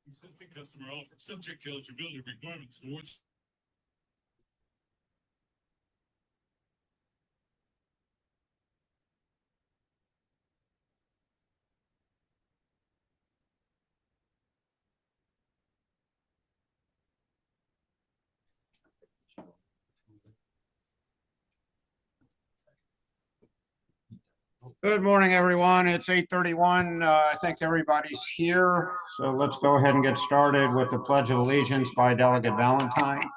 Existing customer offer subject to eligibility requirements and awards. Good morning, everyone. It's 8:31. I think everybody's here. So let's go ahead and get started with the Pledge of Allegiance by Delegate Valentine.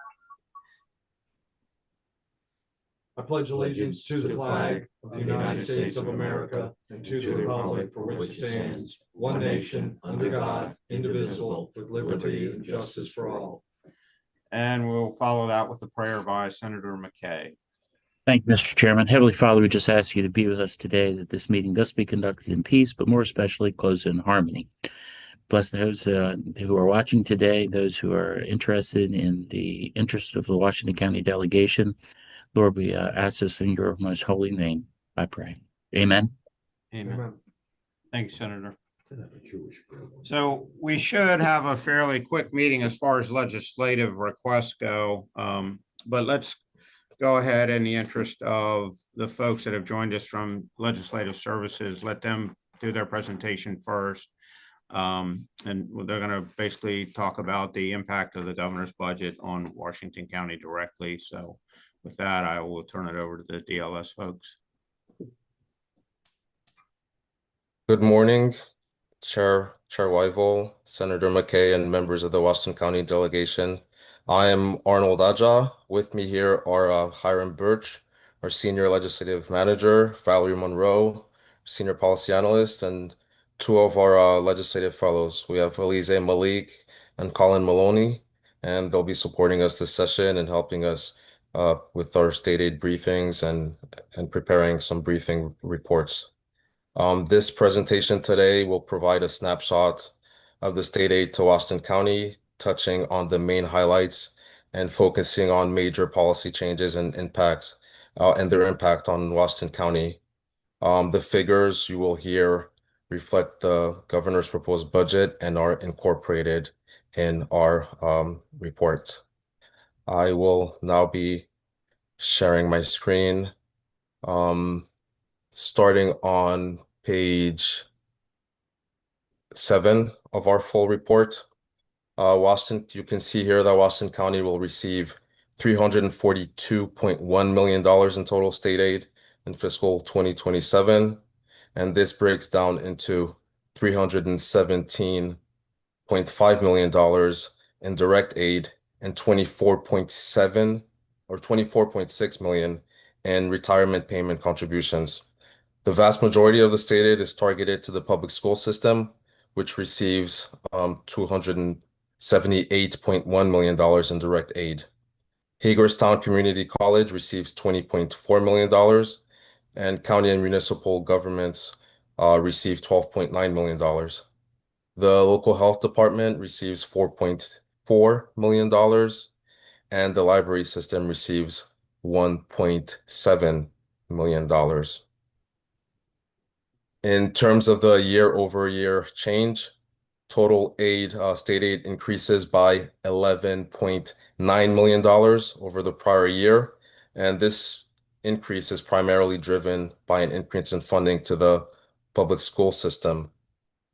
I pledge allegiance to the flag of the United States of America and to the republic for which it stands, one nation, under God, indivisible, with liberty and justice for all. And we'll follow that with a prayer by Senator McKay. Thank you, Mr. Chairman. Heavenly Father, we just ask you to be with us today, that this meeting thus be conducted in peace, but more especially closed in harmony. Bless those who are watching today, those who are interested in the interests of the Washington County delegation. Lord, we ask this in your most holy name, I pray. Amen. Amen. Thank you, Senator. So we should have a fairly quick meeting as far as legislative requests go. But let's go ahead, in the interest of the folks that have joined us from Legislative Services, let them do their presentation first. And they're going to basically talk about the impact of the governor's budget on Washington County directly. So with that, I will turn it over to the DLS folks. Good morning, Chair Weigel, Senator McKay, and members of the Washington County delegation. I am Arnold Aja. With me here are Hiram Birch, our Senior Legislative Manager, Valerie Monroe, Senior Policy Analyst, and two of our Legislative Fellows. We have Alize Malik and Colin Maloney, and they'll be supporting us this session and helping us with our state aid briefings and preparing some briefing reports. This presentation today will provide a snapshot of the state aid to Washington County, touching on the main highlights and focusing on major policy changes and impacts and their impact on Washington County. The figures you will hear reflect the governor's proposed budget and are incorporated in our report. I will now be sharing my screen, starting on page 7 of our full report. Washington, you can see here that Washington County will receive $342.1 million in total state aid in fiscal 2027. And this breaks down into $317.5 million in direct aid and 24.7 or 24.6 million in retirement payment contributions. The vast majority of the state aid is targeted to the public school system, which receives $278.1 million in direct aid. Hagerstown Community College receives $20.4 million, and county and municipal governments receive $12.9 million. The local health department receives $4.4 million, and the library system receives $1.7 million. In terms of the year-over-year change, total aid, state aid increases by $11.9 million over the prior year. And this increase is primarily driven by an increase in funding to the public school system.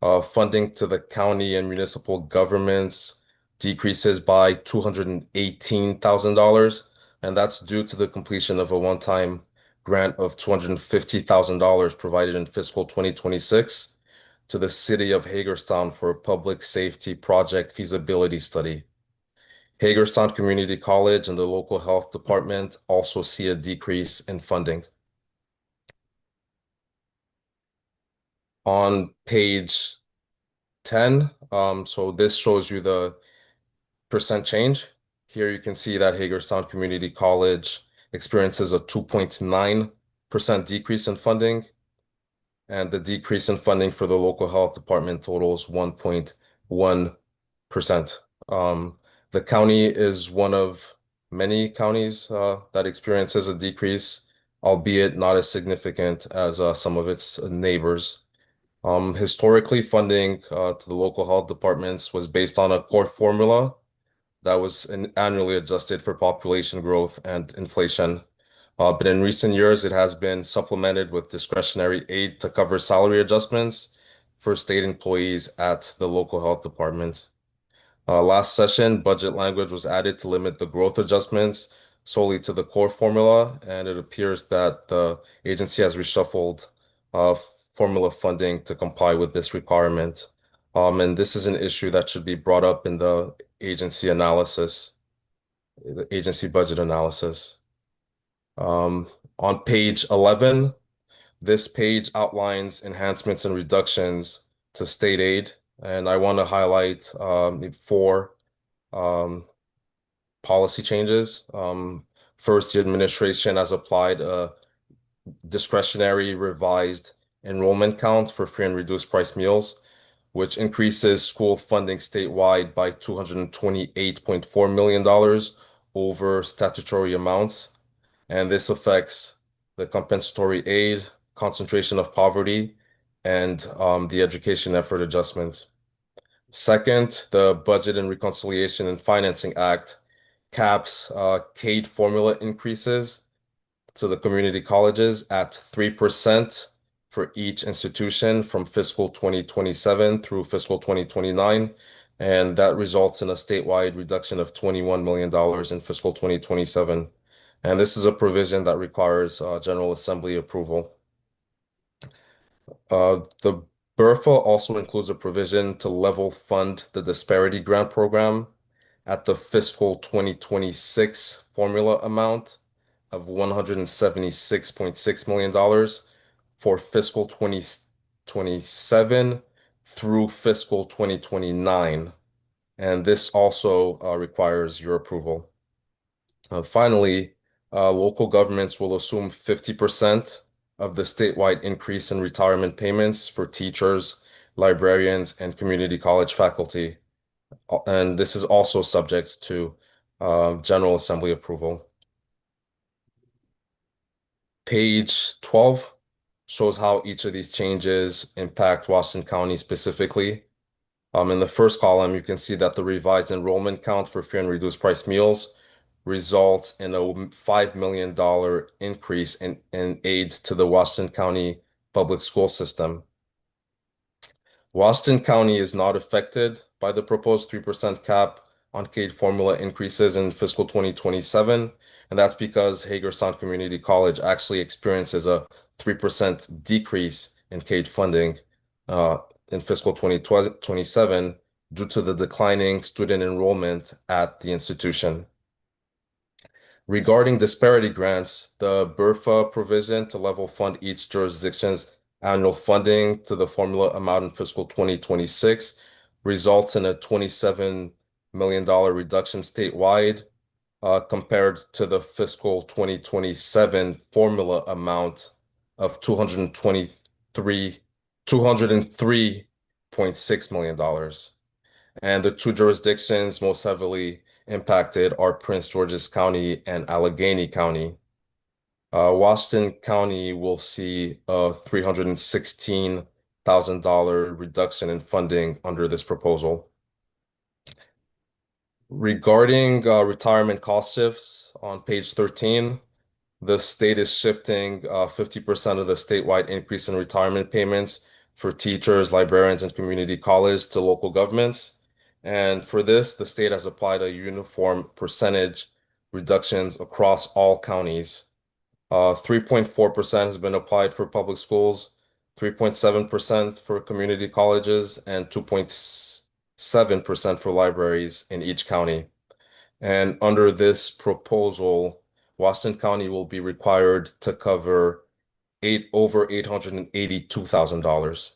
Funding to the county and municipal governments decreases by $218,000, and that's due to the completion of a one-time grant of $250,000 provided in fiscal 2026 to the city of Hagerstown for a public safety project feasibility study. Hagerstown Community College and the local health department also see a decrease in funding. On page 10, so this shows you the percent change. Here you can see that Hagerstown Community College experiences a 2.9% percent decrease in funding, and the decrease in funding for the local health department totals 1.1%. The county is one of many counties that experiences a decrease, albeit not as significant as some of its neighbors. Historically, funding to the local health departments was based on a core formula that was annually adjusted for population growth and inflation. But in recent years, it has been supplemented with discretionary aid to cover salary adjustments for state employees at the local health department. Last session, budget language was added to limit the growth adjustments solely to the core formula, and it appears that the agency has reshuffled formula funding to comply with this requirement. And this is an issue that should be brought up in the agency analysis, the agency budget analysis. On page 11, this page outlines enhancements and reductions to state aid, and I want to highlight four policy changes. First, the administration has applied a discretionary revised enrollment count for free and reduced price meals, which increases school funding statewide by $228.4 million over statutory amounts. And this affects the compensatory aid, concentration of poverty, and the education effort adjustments. Second, the Budget and Reconciliation and Financing Act caps CADE formula increases to the community colleges at 3% for each institution from fiscal 2027 through fiscal 2029. And that results in a statewide reduction of $21 million in fiscal 2027. And this is a provision that requires General Assembly approval. The BRFA also includes a provision to level fund the disparity grant program at the fiscal 2026 formula amount of $176.6 million for fiscal 2027 through fiscal 2029. And this also requires your approval. Finally, local governments will assume 50% of the statewide increase in retirement payments for teachers, librarians, and community college faculty. And this is also subject to General Assembly approval. Page 12 shows how each of these changes impact Washington County specifically. In the first column, you can see that the revised enrollment count for free and reduced price meals results in a $5 million increase in aids to the Washington County public school system. Washington County is not affected by the proposed 3% cap on CADE formula increases in fiscal 2027, and that's because Hagerstown Community College actually experiences a 3% decrease in CADE funding in fiscal 2027 due to the declining student enrollment at the institution. Regarding disparity grants, the BRFA provision to level fund each jurisdiction's annual funding to the formula amount in fiscal 2026 results in a $27 million reduction statewide compared to the fiscal 2027 formula amount of $203.6 million. And the two jurisdictions most heavily impacted are Prince George's County and Allegheny County. Washington County will see a $316,000 reduction in funding under this proposal. Regarding retirement cost shifts on page 13, the state is shifting 50% of the statewide increase in retirement payments for teachers, librarians, and community college to local governments. And for this, the state has applied a uniform percentage reductions across all counties. 3.4% has been applied for public schools, 3.7% for community colleges, and 2.7% for libraries in each county. And under this proposal, Washington County will be required to cover over $882,000.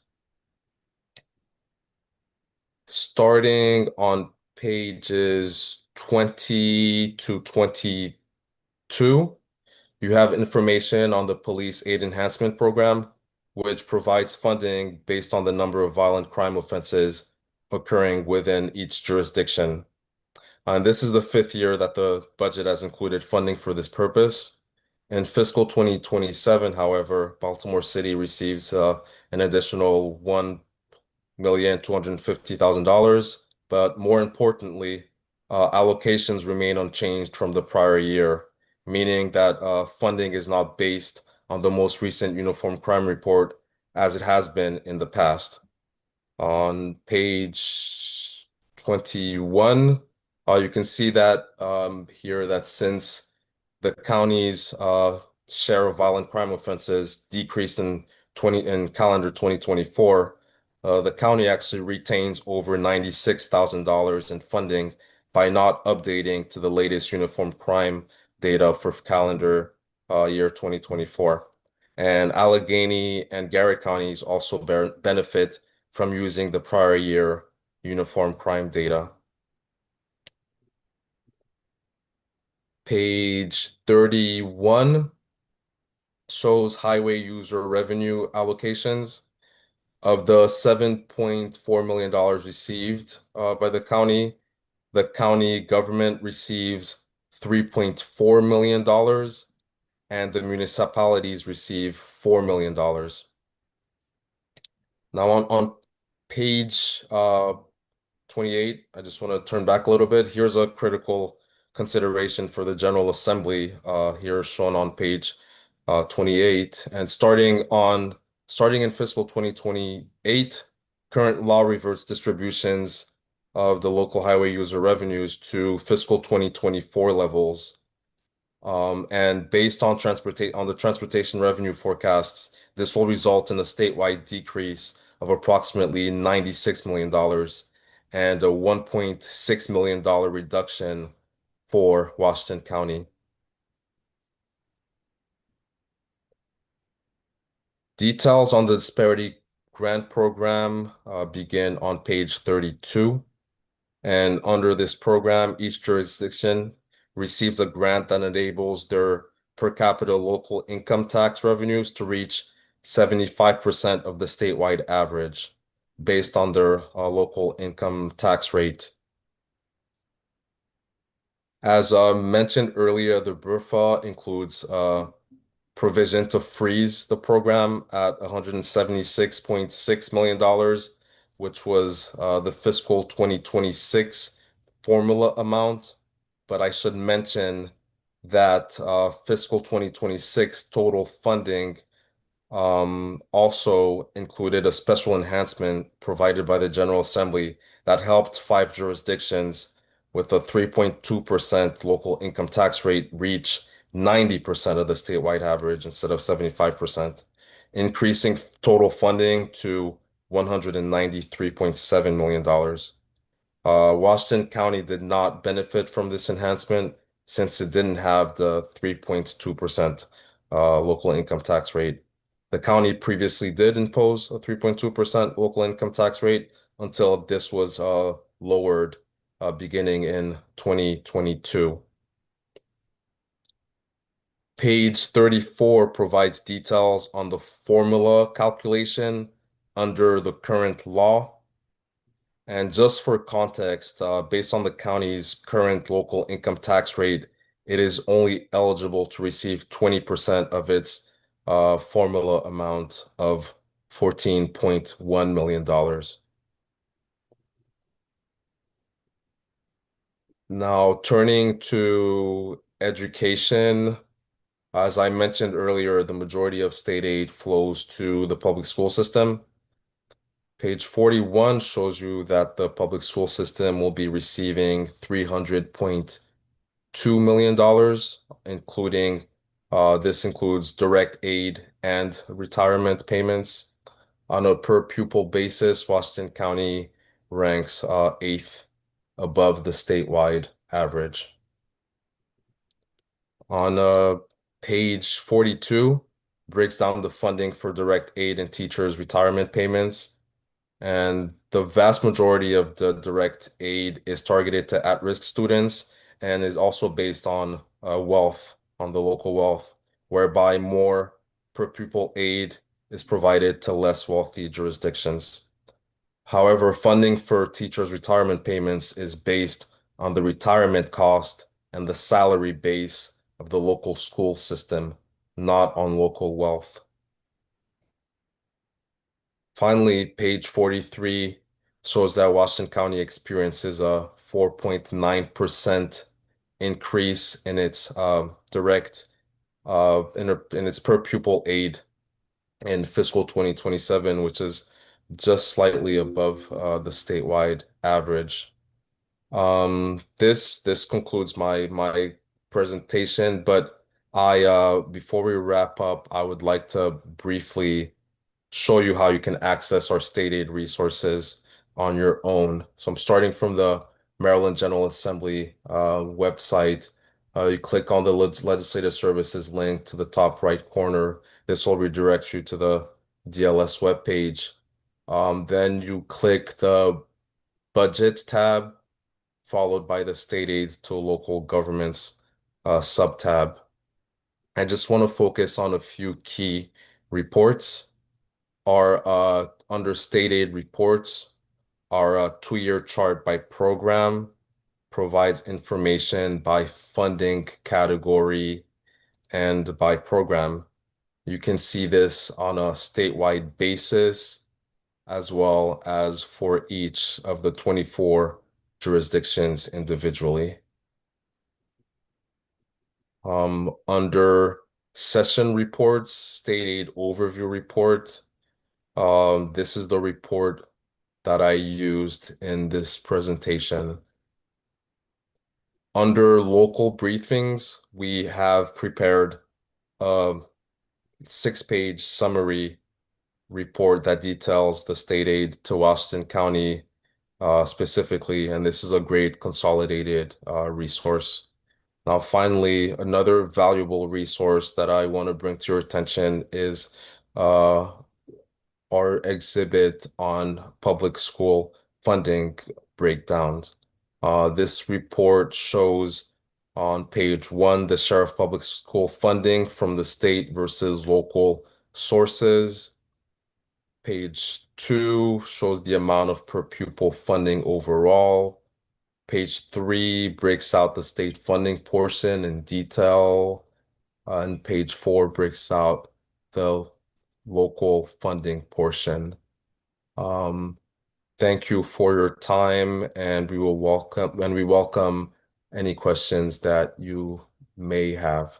Starting on pages 20 to 22, You have information on the Police Aid Enhancement Program, which provides funding based on the number of violent crime offenses occurring within each jurisdiction. And this is the fifth year that the budget has included funding for this purpose. In fiscal 2027, however, Baltimore City receives an additional $1,250,000, but more importantly, allocations remain unchanged from the prior year, meaning that funding is not based on the most recent Uniform Crime Report as it has been in the past. On page 21, you can see that here that since the county's share of violent crime offenses decreased in calendar 2024, the county actually retains over $96,000 in funding by not updating to the latest uniform crime data for calendar year 2024. And Allegheny and Garrett counties also benefit from using the prior year uniform crime data. Page 31 shows highway user revenue allocations. Of the $7.4 million received by the county government receives $3.4 million and the municipalities receive $4 million. Now on page 28, I just want to turn back a little bit. Here's a critical consideration for the General Assembly here shown on page 28. And starting in fiscal 2028, current law reverts distributions of the local highway user revenues to fiscal 2024 levels. And based on the transportation revenue forecasts, this will result in a statewide decrease of approximately $96 million and a $1.6 million reduction for Washington County. Details on the disparity grant program begin on page 32. And under this program, each jurisdiction receives a grant that enables their per capita local income tax revenues to reach 75% of the statewide average based on their local income tax rate. As mentioned earlier, the BRFA includes provision to freeze the program at $176.6 million, which was the fiscal 2026 formula amount. But I should mention that fiscal 2026 total funding also included a special enhancement provided by the General Assembly that helped 5 jurisdictions with a 3.2% local income tax rate reach 90% of the statewide average instead of 75%, increasing total funding to $193.7 million. Washington County did not benefit from this enhancement since it didn't have the 3.2% local income tax rate. The county previously did impose a 3.2% local income tax rate until this was lowered beginning in 2022. Page 34 provides details on the formula calculation under the current law. And just for context, based on the county's current local income tax rate, it is only eligible to receive 20% of its formula amount of $14.1 million. Now, turning to education, as I mentioned earlier, the majority of state aid flows to the public school system. Page 41 shows you that the public school system will be receiving $300.2 million, including this includes direct aid and retirement payments. On a per pupil basis, Washington County ranks 8th above the statewide average. On page 42, breaks down the funding for direct aid and teachers' retirement payments. And the vast majority of the direct aid is targeted to at-risk students and is also based on wealth, on the local wealth. whereby more per pupil aid is provided to less wealthy jurisdictions. However, funding for teachers' retirement payments is based on the retirement cost and the salary base of the local school system, not on local wealth. Finally, page 43 shows that Washington County experiences a 4.9% increase in its direct in its per pupil aid in fiscal 2027, which is just slightly above the statewide average. This concludes my presentation, but before we wrap up, I would like to briefly show you how you can access our state aid resources on your own. So I'm starting from the Maryland General Assembly website. You click on the Legislative Services link to the top right corner. This will redirect you to the DLS webpage. Then you click the Budget tab, followed by the State Aid to Local Governments sub-tab. I just want to focus on a few key reports. Our under State Aid reports, our 2-year chart by program provides information by funding category and by program. You can see this on a statewide basis, as well as for each of the 24 jurisdictions individually. Under session reports, State Aid overview report, this is the report that I used in this presentation. Under local briefings, we have prepared a 6-page summary report that details the state aid to Washington County specifically, and this is a great consolidated resource. Now, finally, another valuable resource that I want to bring to your attention is our exhibit on public school funding breakdowns. This report shows on page 1 the share of public school funding from the state versus local sources. Page 2 shows the amount of per pupil funding overall. Page 3 breaks out the state funding portion in detail. And page 4 breaks out the local funding portion. Thank you for your time, and we welcome any questions that you may have.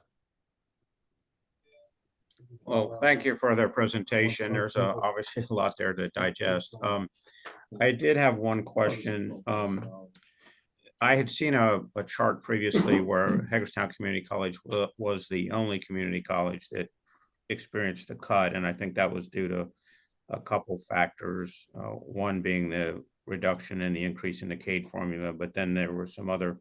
Well, thank you for their presentation. There's obviously a lot there to digest. I did have one question. I had seen a chart previously where Hagerstown Community College was the only community college that experienced a cut, and I think that was due to a couple factors. One being the reduction in the increase in the CADE formula, but then there were some other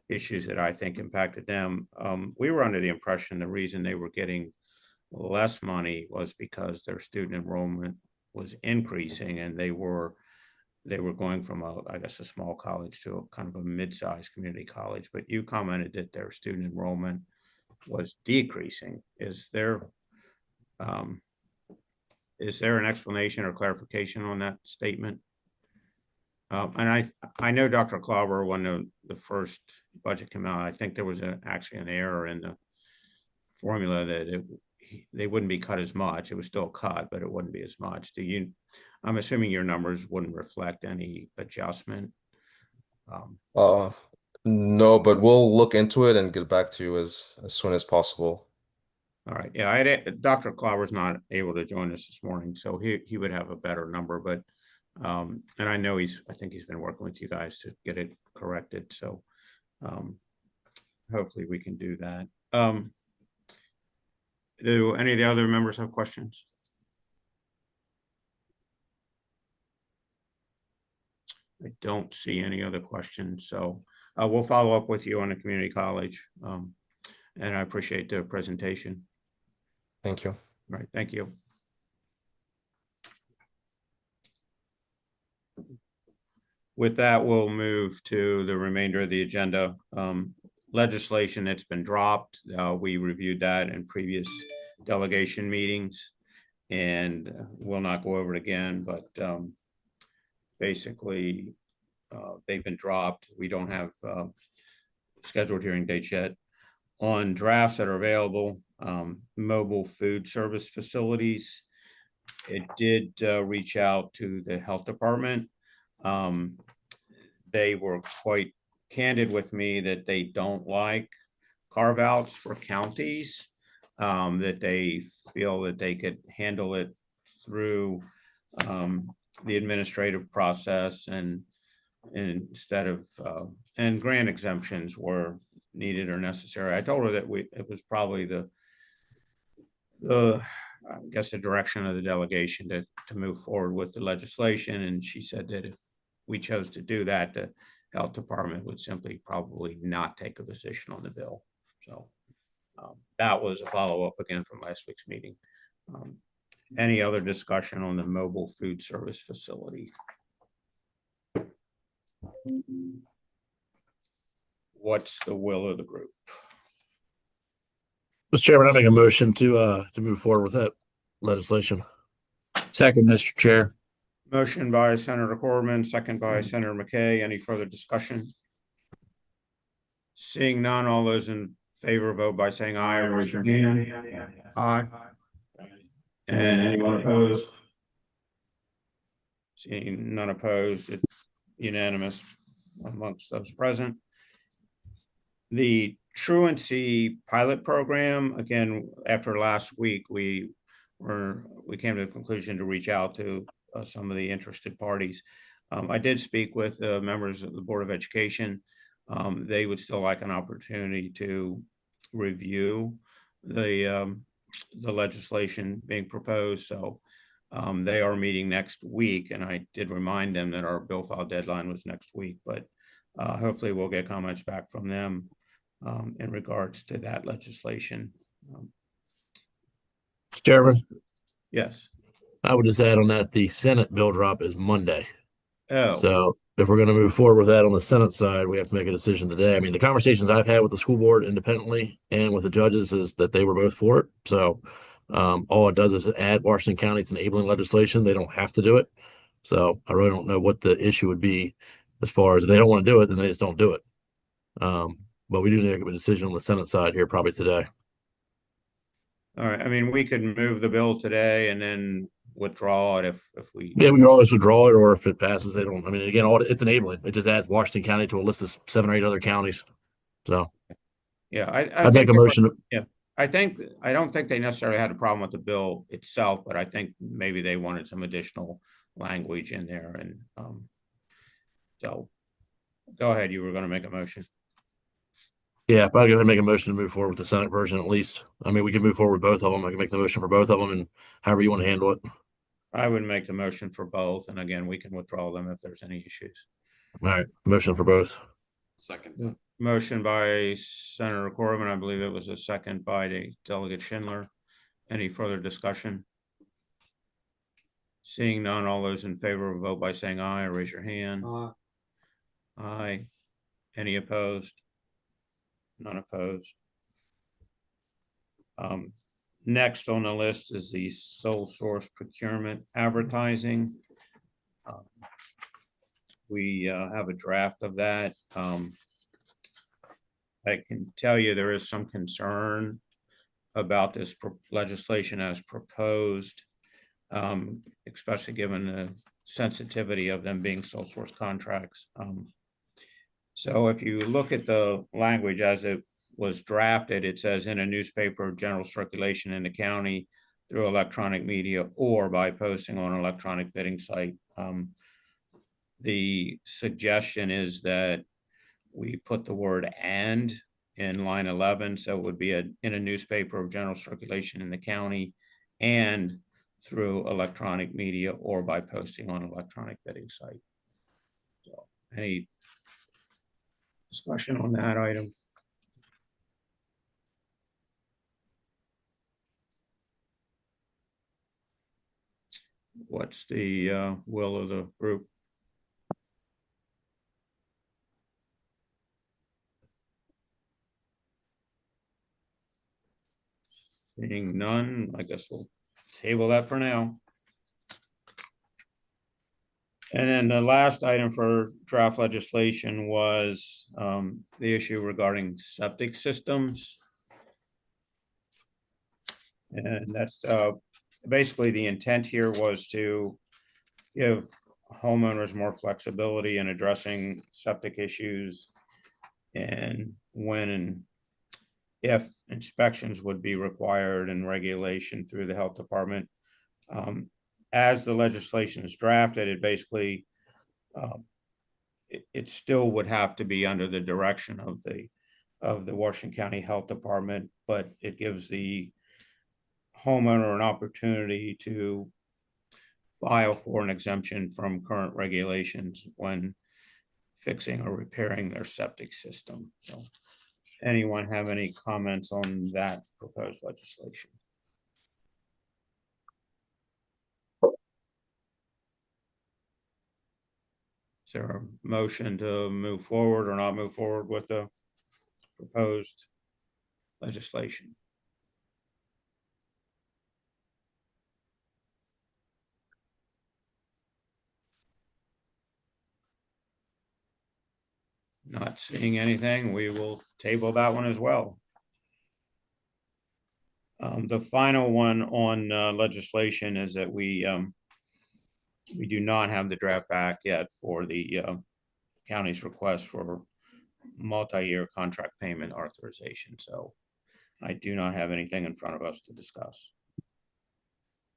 issues that I think impacted them. We were under the impression the reason they were getting less money was because their student enrollment was increasing, and they were going from I guess a small college to a kind of a mid-sized community college. But you commented that their student enrollment was decreasing. Is there an explanation or clarification on that statement? And I know Dr. Klauber, when the first budget came out, I think there was actually an error in the formula that they wouldn't be cut as much. It was still cut, but it wouldn't be as much. I'm assuming your numbers wouldn't reflect any adjustment. No, but we'll look into it and get back to you as soon as possible. All right. Yeah, Dr. Klauber's not able to join us this morning, so he would have a better number. But and I know I think he's been working with you guys to get it corrected. So hopefully we can do that. Do any of the other members have questions? I don't see any other questions, so we'll follow up with you on the community college. And I appreciate the presentation. Thank you. All right, thank you. With that, we'll move to the remainder of the agenda. legislation that's been dropped. We reviewed that in previous delegation meetings and we'll not go over it again, but basically they've been dropped. We don't have scheduled hearing dates yet. On drafts that are available, mobile food service facilities, it did reach out to the health department. They were quite candid with me that they don't like carve outs for counties, that they feel that they could handle it through the administrative process and instead of and grant exemptions were needed or necessary. I told her that it was probably the I guess the direction of the delegation to move forward with the legislation. And she said that if we chose to do that, the health department would simply probably not take a position on the bill. So that was a follow-up again from last week's meeting. Any other discussion on the mobile food service facility? What's the will of the group? Mr. Chairman, I make a motion to move forward with that legislation. Second, Mr. Chair. Motion by Senator Corman, second by Senator McKay. Any further discussion? Seeing none, all those in favor vote by saying aye or raise your hand. Aye. And anyone opposed? Seeing none opposed, it's unanimous amongst those present. The truancy pilot program, again, after last week, we came to the conclusion to reach out to some of the interested parties. I did speak with members of the Board of Education. They would still like an opportunity to review the legislation being proposed. So they are meeting next week, and I did remind them that our bill file deadline was next week, but hopefully we'll get comments back from them in regards to that legislation. Mr. Chairman, Yes. I would just add on that the Senate bill drop is Monday. Oh, So if we're going to move forward with that on the Senate side, we have to make a decision today. I mean, the conversations I've had with the school board independently and with the judges is that they were both for it. So all it does is add Washington County's enabling legislation. They don't have to do it. So I really don't know what the issue would be as far as if they don't want to do it, then they just don't do it. But we do need to make a decision on the Senate side here probably today. all right. I mean, we could move the bill today and then withdraw it if we. Yeah, we can always withdraw it, or if it passes, they don't. I mean, again, it's enabling. It just adds Washington County to a list of 7 or 8 other counties. So Yeah, I'd make a motion. I don't think they necessarily had a problem with the bill itself, but I think maybe they wanted some additional language in there. And so go ahead. You were going to make a motion. Yeah, but I'm going to make a motion to move forward with the Senate version at least. I mean, we can move forward with both of them. I can make the motion for both of them, and however you want to handle it. I would make the motion for both. And again, we can withdraw them if there's any issues. All right, motion for both. Second. Motion by Senator Corman. I believe it was a second by the Delegate Schindler. Any further discussion? Seeing none, all those in favor vote by saying aye or raise your hand. Aye. Any opposed? None opposed. Next on the list is the sole source procurement advertising. We have a draft of that. I can tell you there is some concern about this legislation as proposed, especially given the sensitivity of them being sole source contracts. So if you look at the language as it was drafted, it says in a newspaper of general circulation in the county through electronic media or by posting on an electronic bidding site. The suggestion is that we put the word "and" in line 11. So it would be in a newspaper of general circulation in the county and through electronic media or by posting on an electronic bidding site. So any discussion on that item? What's the will of the group? Seeing none, I guess we'll table that for now. And then the last item for draft legislation was the issue regarding septic systems. And that's basically the intent here was to give homeowners more flexibility in addressing septic issues and when and if inspections would be required and regulation through the health department. As the legislation is drafted, it basically it still would have to be under the direction of the Washington County Health Department, but it gives the homeowner an opportunity to file for an exemption from current regulations when fixing or repairing their septic system. So anyone have any comments on that proposed legislation? Is there a motion to move forward or not move forward with the proposed legislation? Not seeing anything, we will table that one as well. The final one on legislation is that we do not have the draft back yet for the county's request for multi-year contract payment authorization. So I do not have anything in front of us to discuss.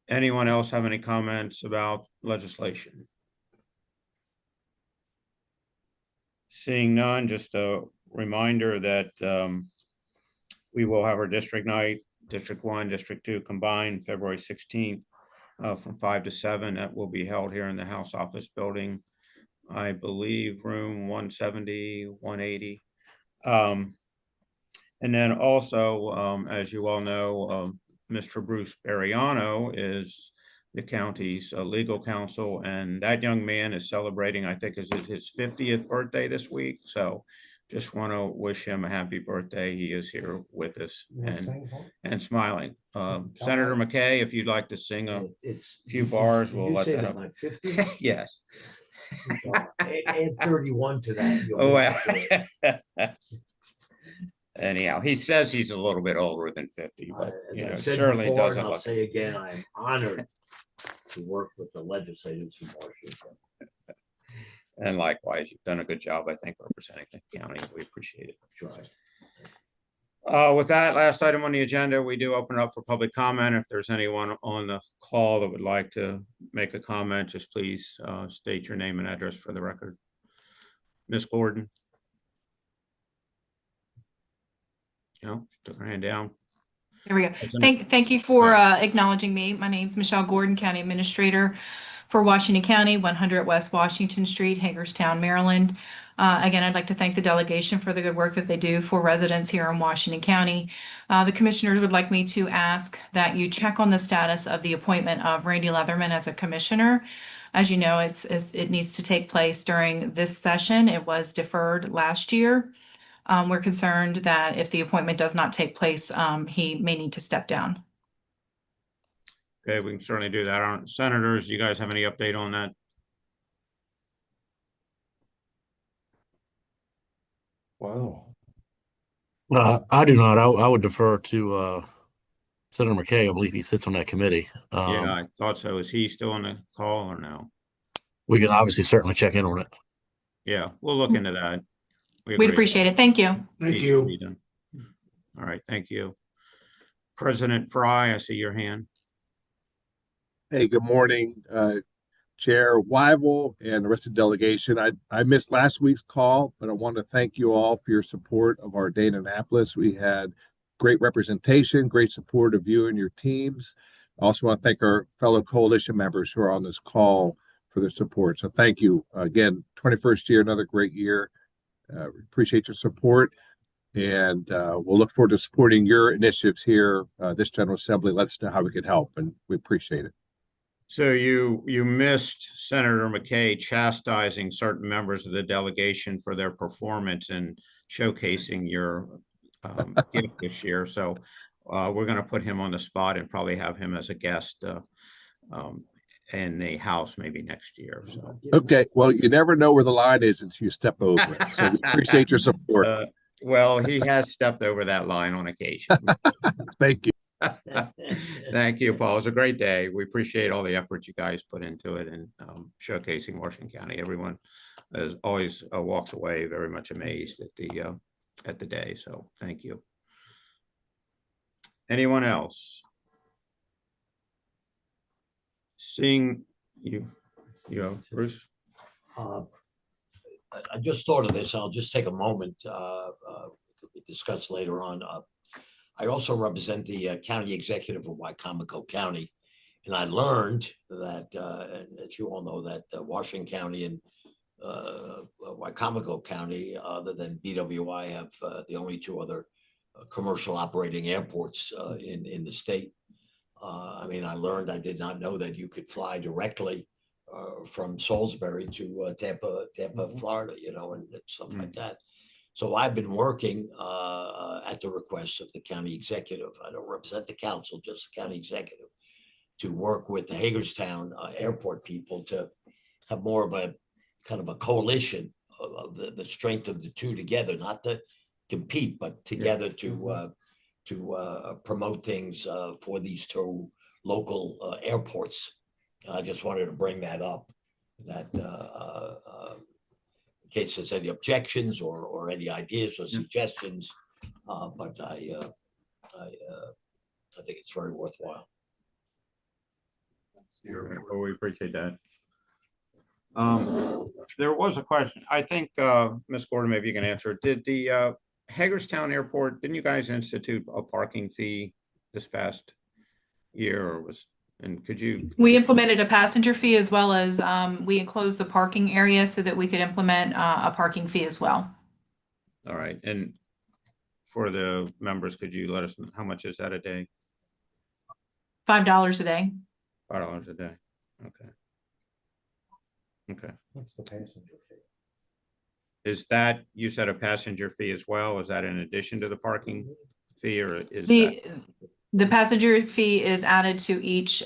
Anyone else have any comments about legislation? Seeing none, just a reminder that we will have our district night, District 1, District 2 combined, February 16th from 5 to 7. That will be held here in the House Office Building, I believe room 170, 180. And then also, as you all know, Mr. Bruce Bariano is the county's legal counsel, and that young man is celebrating, I think, is it his 50th birthday this week. So just want to wish him a happy birthday. He is here with us and smiling. Senator McKay, if you'd like to sing a few bars, we'll let that up. 50? Yes. Add 31 to that. Oh, well. Anyhow, he says he's a little bit older than 50, but As you know, I've said certainly before, doesn't and I'll look. say again, I am honored to work with the legislators in Washington. And likewise, you've done a good job, I think, representing the county. We appreciate it. Sure. With that last item on the agenda, we do open up for public comment. If there's anyone on the call that would like to make a comment, just please state your name and address for the record. Ms. Gordon. No, took her hand down. There we go. Thank you for acknowledging me. My name is Michelle Gordon, County Administrator for Washington County, 100 West Washington Street, Hagerstown, Maryland. Again, I'd like to thank the delegation for the good work that they do for residents here in Washington County. The commissioners would like me to ask that you check on the status of the appointment of Randy Leatherman as a commissioner. As you know, it needs to take place during this session. It was deferred last year. We're concerned that if the appointment does not take place, he may need to step down. Okay, we can certainly do that. Senators, do you guys have any update on that? Wow. I do not. I would defer to Senator McKay. I believe he sits on that committee. Yeah, I thought so. Is he still on the call or no? We can obviously certainly check in on it. Yeah, we'll look into that. We'd appreciate it. Thank you. Thank you. All right, thank you. President Fry, I see your hand. Hey, good morning, Chair Wyvil and the rest of the delegation. I missed last week's call, but I want to thank you all for your support of our day in Annapolis. We had great representation, great support of you and your teams. I also want to thank our fellow coalition members who are on this call for their support. So thank you again. 21st year, another great year. Appreciate your support, and we'll look forward to supporting your initiatives here. This General Assembly. Let us know how we can help, and we appreciate it. So you missed Senator McKay chastising certain members of the delegation for their performance and showcasing your gift this year. So we're gonna put him on the spot and probably have him as a guest in the House maybe next year, so. Okay, well, you never know where the line is until you step over it. So we appreciate your support. Well, he has stepped over that line on occasion. Thank you. Thank you, Paul. It was a great day. We appreciate all the effort you guys put into it and showcasing Washington County. Everyone as always walks away very much amazed at the day. So thank you. Anyone else? Seeing you, Bruce. I just thought of this. I'll just take a moment. We discuss later on. I also represent the county executive of Wycomico County, and I learned that, and as you all know, that Washington County and Wycomico County, other than BWI, have the only two other commercial operating airports in the state. I mean, I learned, I did not know that you could fly directly from Salisbury to Tampa, Florida, and stuff like that. So I've been working at the request of the county executive. I don't represent the council, just the county executive, to work with the Hagerstown airport people to have more of a kind of a coalition of the strength of the two together, not to compete, but together to promote things for these two local airports. I just wanted to bring that up, that in case there's any objections or any ideas or suggestions, but I think it's very worthwhile. Well, we appreciate that. There was a question. I think Ms. Gordon, maybe you can answer. Did the Hagerstown Airport, didn't you guys institute a parking fee this past year, or was, and could you? We implemented a passenger fee as well as we enclosed the parking area so that we could implement a parking fee as well. All right, and for the members, could you let us know how much is that a day? $5 a day. $5 a day. Okay. Okay. What's the passenger fee? Is that, you said a passenger fee as well? Is that in addition to the parking fee, or is the passenger fee is added to each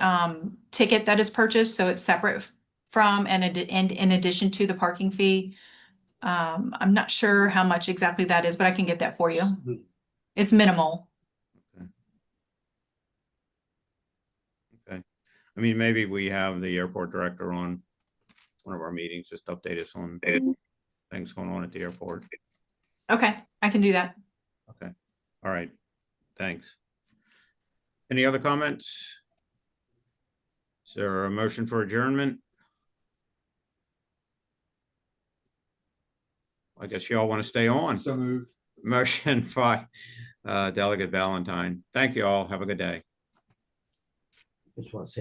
ticket that is purchased, so it's separate from and in addition to the parking fee. I'm not sure how much exactly that is, but I can get that for you. It's minimal. Okay. I mean, maybe we have the airport director on one of our meetings, just update us on things going on at the airport. Okay, I can do that. Okay. All right. Thanks. Any other comments? Is there a motion for adjournment? I guess you all want to stay on. So moved. Motion by Delegate Valentine. Thank you all. Have a good day. Just want to say